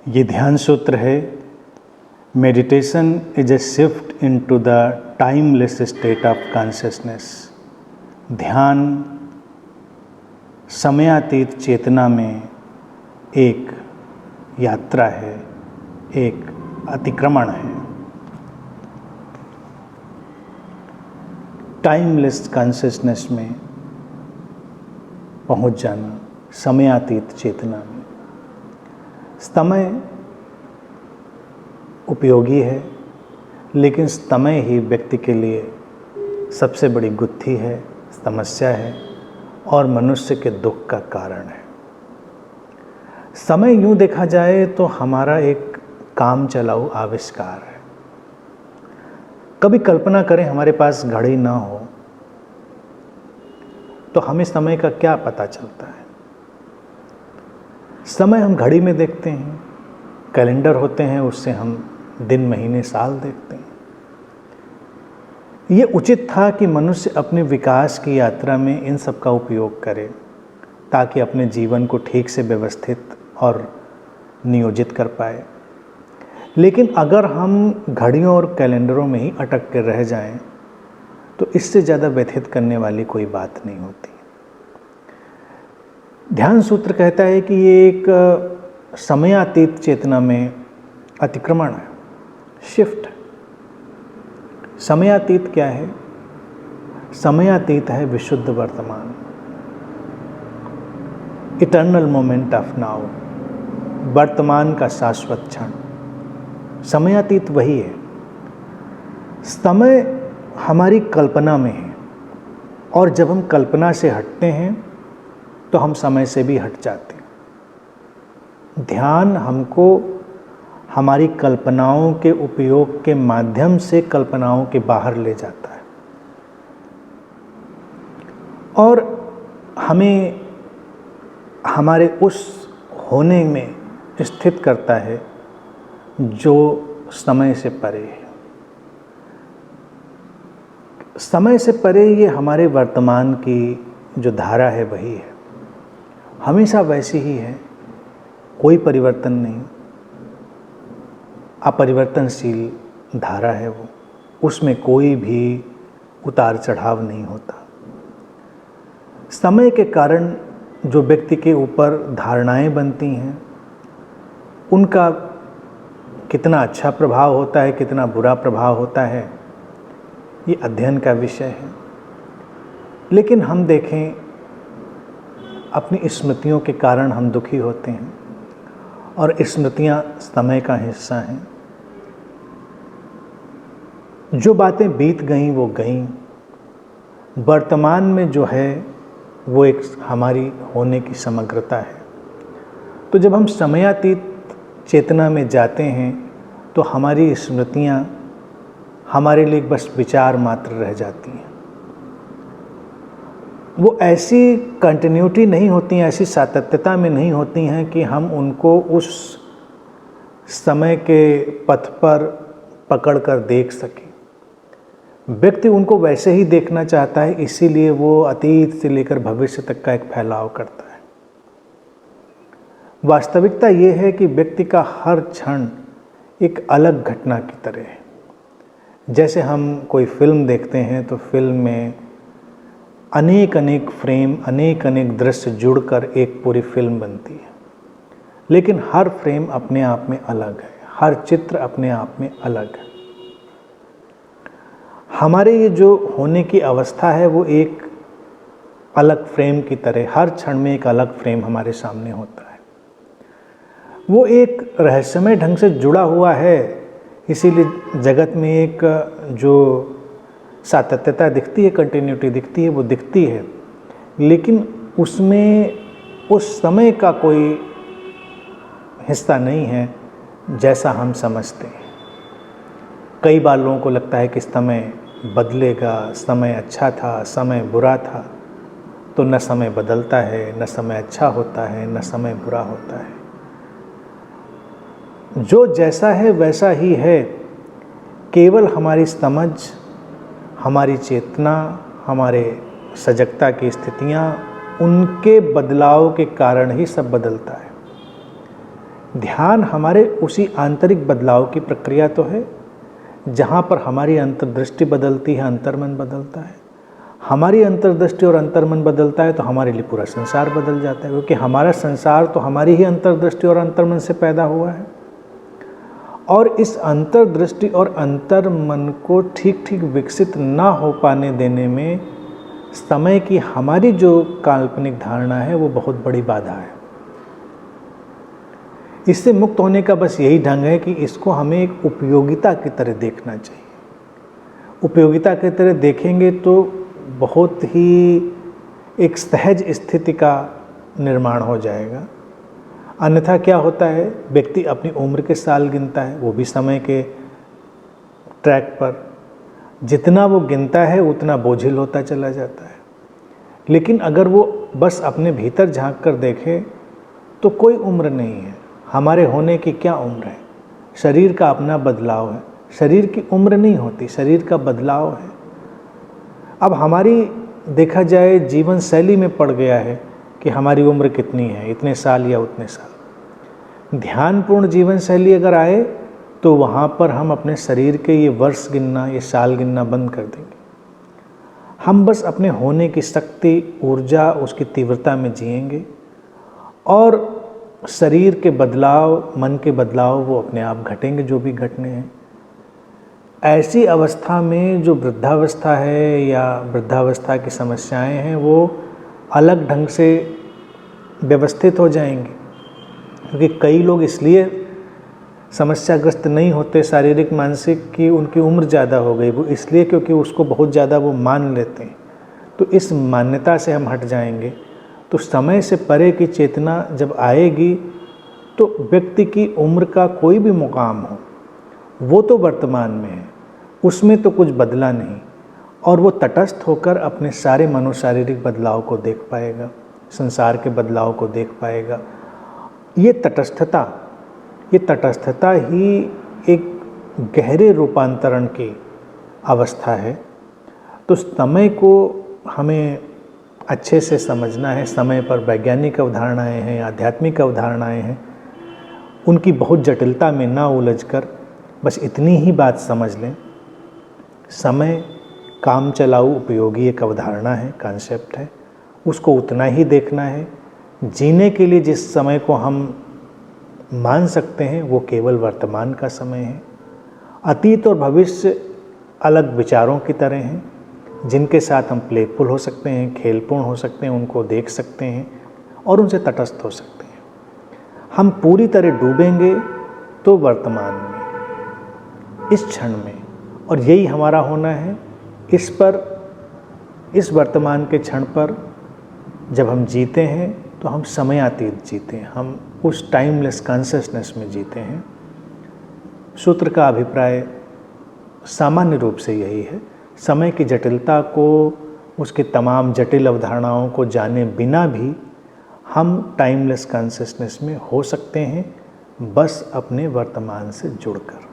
ये ध्यान सूत्र है, meditation is a shift into the timeless state of consciousness. ध्यान समयातीत चेतना में एक यात्रा है, एक अतिक्रमण है। टाइमलेस कॉन्शियसनेस में पहुंच जाना, समयातीत चेतना में। समय उपयोगी है, लेकिन समय ही व्यक्ति के लिए सबसे बड़ी गुत्थी है, समस्या है और मनुष्य के दुख का कारण है। समय यूँ देखा जाए तो हमारा एक काम चलाऊ आविष्कार है। कभी कल्पना करें हमारे पास घड़ी ना हो तो हमें समय का क्या पता चलता है। समय हम घड़ी में देखते हैं, कैलेंडर होते हैं, उससे हम दिन महीने साल देखते हैं। ये उचित था कि मनुष्य अपने विकास की यात्रा में इन सब का उपयोग करे ताकि अपने जीवन को ठीक से व्यवस्थित और नियोजित कर पाए। लेकिन अगर हम घड़ियों और कैलेंडरों में ही अटक कर रह जाएं तो इससे ज़्यादा व्यथित करने वाली कोई बात नहीं होती। ध्यान सूत्र कहता है कि ये एक समयातीत चेतना में अतिक्रमण है, शिफ्ट। समयातीत क्या है? समयातीत है विशुद्ध वर्तमान, इटर्नल मोमेंट ऑफ नाउ, वर्तमान का शाश्वत क्षण। समयातीत वही है। समय हमारी कल्पना में है और जब हम कल्पना से हटते हैं तो हम समय से भी हट जाते हैं। ध्यान हमको हमारी कल्पनाओं के उपयोग के माध्यम से कल्पनाओं के बाहर ले जाता है और हमें हमारे उस होने में स्थित करता है जो समय से परे है। समय से परे ये हमारे वर्तमान की जो धारा है वही है, हमेशा वैसी ही है, कोई परिवर्तन नहीं, अपरिवर्तनशील धारा है वो, उसमें कोई भी उतार चढ़ाव नहीं होता। समय के कारण जो व्यक्ति के ऊपर धारणाएं बनती हैं उनका कितना अच्छा प्रभाव होता है, कितना बुरा प्रभाव होता है, ये अध्ययन का विषय है। लेकिन हम देखें, अपनी स्मृतियों के कारण हम दुखी होते हैं और स्मृतियां समय का हिस्सा हैं। जो बातें बीत गईं वो गईं। वर्तमान में जो है वो एक हमारी होने की समग्रता है। तो जब हम समयातीत चेतना में जाते हैं तो हमारी स्मृतियां हमारे लिए बस विचार मात्र रह जाती हैं। वो ऐसी कंटिन्यूटी नहीं होती हैं, ऐसी सातत्यता में नहीं होती हैं कि हम उनको उस समय के पथ पर पकड़ कर देख सकें। व्यक्ति उनको वैसे ही देखना चाहता है, इसीलिए वो अतीत से लेकर भविष्य तक का एक फैलाव करता है। वास्तविकता ये है कि व्यक्ति का हर क्षण एक अलग घटना की तरह है। जैसे हम कोई फिल्म देखते हैं तो फिल्म में अनेक अनेक फ्रेम, अनेक अनेक दृश्य जुड़कर एक पूरी फिल्म बनती है, लेकिन हर फ्रेम अपने आप में अलग है, हर चित्र अपने आप में अलग है। हमारे ये जो होने की अवस्था है वो एक अलग फ्रेम की तरह, हर क्षण में एक अलग फ्रेम हमारे सामने होता है। वो एक रहस्यमय ढंग से जुड़ा हुआ है, इसीलिए जगत में एक जो सातत्यता दिखती है, कंटिन्यूटी दिखती है, वो दिखती है, लेकिन उसमें उस समय का कोई हिस्सा नहीं है जैसा हम समझते हैं। कई बार लोगों को लगता है कि समय बदलेगा, समय अच्छा था, समय बुरा था, तो न समय बदलता है, न समय अच्छा होता है, न समय बुरा होता है। जो जैसा है वैसा ही है, केवल हमारी समझ, हमारी चेतना, हमारे सजगता की स्थितियाँ, उनके बदलाव के कारण ही सब बदलता है। ध्यान हमारे उसी आंतरिक बदलाव की प्रक्रिया तो है जहाँ पर हमारी अंतर्दृष्टि बदलती है, अंतर्मन बदलता है। हमारी अंतर्दृष्टि और अंतर्मन बदलता है तो हमारे लिए पूरा संसार बदल जाता है, क्योंकि हमारा संसार तो हमारी ही अंतर्दृष्टि और अंतर्मन से पैदा हुआ है। और इस अंतर्दृष्टि और अंतर्मन को ठीक ठीक विकसित ना हो पाने देने में समय की हमारी जो काल्पनिक धारणा है वो बहुत बड़ी बाधा है। इससे मुक्त होने का बस यही ढंग है कि इसको हमें एक उपयोगिता की तरह देखना चाहिए। उपयोगिता की तरह देखेंगे तो बहुत ही एक सहज स्थिति का निर्माण हो जाएगा। अन्यथा क्या होता है, व्यक्ति अपनी उम्र के साल गिनता है, वो भी समय के ट्रैक पर। जितना वो गिनता है उतना बोझिल होता चला जाता है। लेकिन अगर वो बस अपने भीतर झांक कर देखे तो कोई उम्र नहीं है। हमारे होने की क्या उम्र है? शरीर का अपना बदलाव है। शरीर की उम्र नहीं होती, शरीर का बदलाव है। अब हमारी देखा जाए जीवन शैली में पड़ गया है कि हमारी उम्र कितनी है, इतने साल या उतने साल। ध्यानपूर्ण जीवन शैली अगर आए तो वहाँ पर हम अपने शरीर के ये वर्ष गिनना, ये साल गिनना बंद कर देंगे। हम बस अपने होने की शक्ति, ऊर्जा, उसकी तीव्रता में जिएंगे और शरीर के बदलाव, मन के बदलाव वो अपने आप घटेंगे जो भी घटने हैं। ऐसी अवस्था में जो वृद्धावस्था है या वृद्धावस्था की समस्याएं हैं वो अलग ढंग से व्यवस्थित हो जाएंगी। क्योंकि कई लोग इसलिए समस्याग्रस्त नहीं होते शारीरिक मानसिक कि उनकी उम्र ज़्यादा हो गई, वो इसलिए क्योंकि उसको बहुत ज़्यादा वो मान लेते हैं। तो इस मान्यता से हम हट जाएंगे तो समय से परे की चेतना जब आएगी तो व्यक्ति की उम्र का कोई भी मुकाम हो वो तो वर्तमान में है, उसमें तो कुछ बदला नहीं और वो तटस्थ होकर अपने सारे मनोशारीरिक बदलाव को देख पाएगा, संसार के बदलाव को देख पाएगा। ये तटस्थता ही एक गहरे रूपांतरण की अवस्था है। तो समय को हमें अच्छे से समझना है। समय पर वैज्ञानिक अवधारणाएं हैं, आध्यात्मिक अवधारणाएं हैं, उनकी बहुत जटिलता में ना उलझकर बस इतनी ही बात समझ लें, समय काम चलाऊ उपयोगी एक अवधारणा है, कॉन्सेप्ट है, उसको उतना ही देखना है। जीने के लिए जिस समय को हम मान सकते हैं वो केवल वर्तमान का समय है। अतीत और भविष्य अलग विचारों की तरह हैं जिनके साथ हम प्लेफुल हो सकते हैं, खेलपूर्ण हो सकते हैं, उनको देख सकते हैं और उनसे तटस्थ हो सकते हैं। हम पूरी तरह डूबेंगे तो वर्तमान में, इस क्षण में, और यही हमारा होना है। इस वर्तमान के क्षण पर जब हम जीते हैं तो हम समयातीत जीते हैं, हम उस टाइमलेस कॉन्शियसनेस में जीते हैं। सूत्र का अभिप्राय सामान्य रूप से यही है। समय की जटिलता को, उसके तमाम जटिल अवधारणाओं को जाने बिना भी हम टाइमलेस कॉन्शियसनेस में हो सकते हैं, बस अपने वर्तमान से जुड़कर।